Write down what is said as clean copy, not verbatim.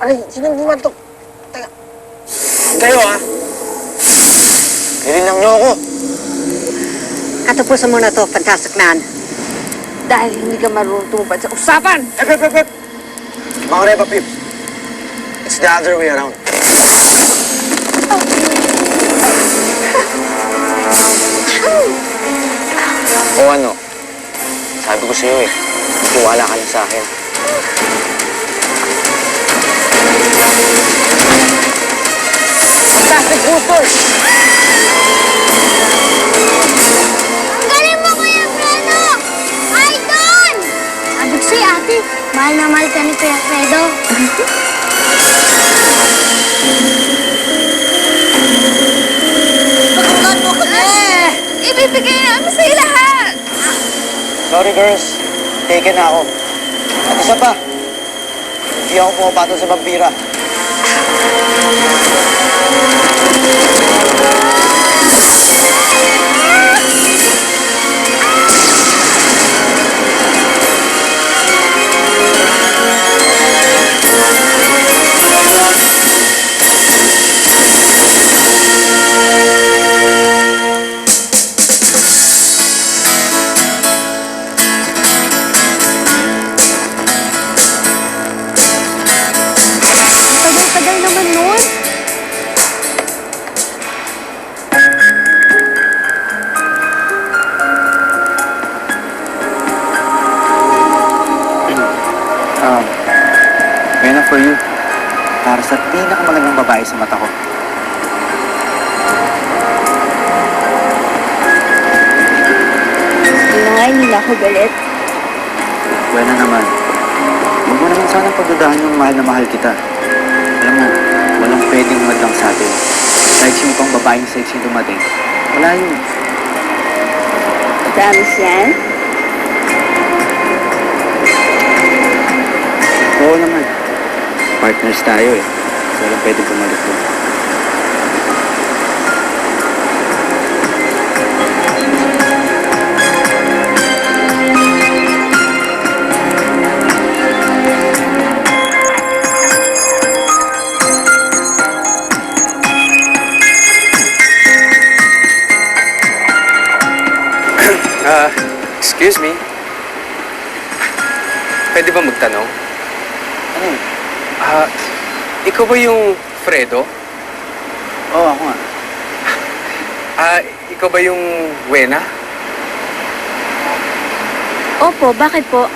Aray, sino naman to? Teka. Kayo, ha? Nilinang niyo ako. Katapusan mo na to, Fantastic Man. Dahil hindi ka marunong tumupad sa usapan! Hep! Mga Repa Pip. It's the other way around. O ano? Sabi ko sa'yo eh, tiwala ka lang sa akin. Fantastic Boosters! Ang galing mo, Kuya Fredo! Idol! Sabi ko sa'yo, ate, mahal na mahal ka ni Kuya Fredo. Tulungan mo kami! Ibibigay namin sa'yo lahat! Sorry girls, taken na ako. At isa pa, hindi ako pumapatol sa vampira. Tagal naman nun. Pena for you. Para sa pinakamagandang babae sa mata ko. Hindi na nga, hindi na ako galit. Buena naman. Huwag mo naman sanang pagdudahan yung mahal na mahal kita. Alam mo, walang pwedeng madlang sa atin. Kahit sino pang babaeng sexy dumating, wala yun. Promise yan? Oo naman. Partners tayo eh. So walang pwedeng pumalit doon. Excuse me. Pwede ba magtanong? Ano yun? Ikaw ba yung Fredo? Oo, ako nga. Ikaw ba yung Wena? Opo, bakit po?